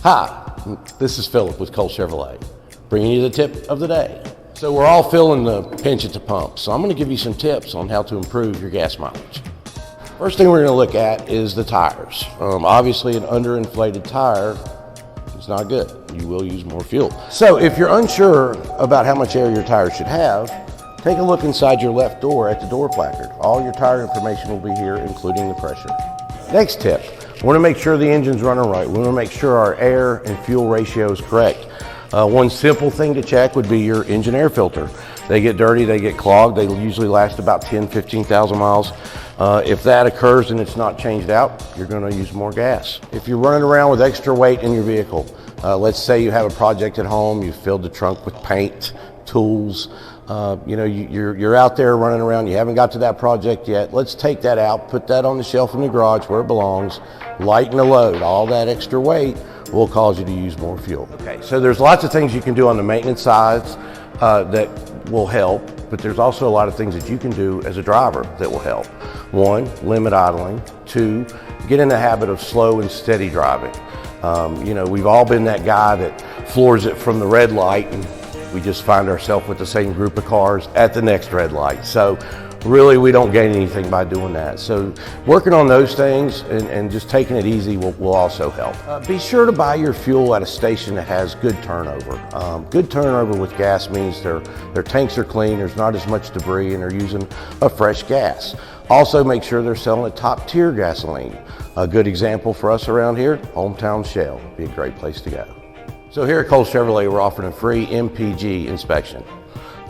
Hi, this is Phillip with Cole Chevrolet, bringing you the tip of the day. So we're all feeling the pinch at the pump, so I'm going to give you some tips on how to improve your gas mileage. First thing we're going to look at is the tires. Obviously an underinflated tire is not good. You will use more fuel. So if you're unsure about how much air your tires should have, take a look inside your left door at the door placard. All your tire information will be here, including the pressure. Next tip, we want to make sure the engine's running right. We want to make sure our air and fuel ratio is correct. One simple thing to check would be your engine air filter. They get dirty, they get clogged, they usually last about 15,000 miles. If that occurs and it's not changed out, you're going to use more gas. If you're running around with extra weight in your vehicle, let's say you have a project at home, you filled the trunk with paint, tools, you're out there running around, you haven't got to that project yet. Let's take that out, put that on the shelf in the garage where it belongs, lighten the load. All that extra weight will cause you to use more fuel. Okay, so there's lots of things you can do on the maintenance sides that will help, but there's also a lot of things that you can do as a driver that will help. One, limit idling. Two, get in the habit of slow and steady driving. We've all been that guy that floors it from the red light and we just find ourselves with the same group of cars at the next red light. So really we don't gain anything by doing that. So working on those things and just taking it easy will also help. Be sure to buy your fuel at a station that has good turnover. Good turnover with gas means their tanks are clean, there's not as much debris, and they're using a fresh gas. Also make sure they're selling a top tier gasoline. A good example for us around here, Hometown Shell, be a great place to go. So here at Cole Chevrolet, we're offering a free MPG inspection.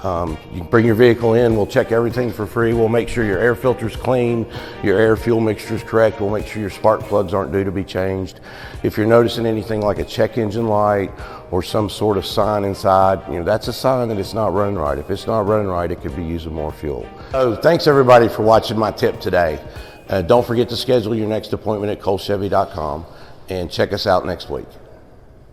You can bring your vehicle in, we'll check everything for free. We'll make sure your air filter's clean, your air fuel mixture is correct. We'll make sure your spark plugs aren't due to be changed. If you're noticing anything like a check engine light or some sort of sign inside, that's a sign that it's not running right. If it's not running right, it could be using more fuel. So thanks everybody for watching my tip today. Don't forget to schedule your next appointment at colechevy.com and check us out next week.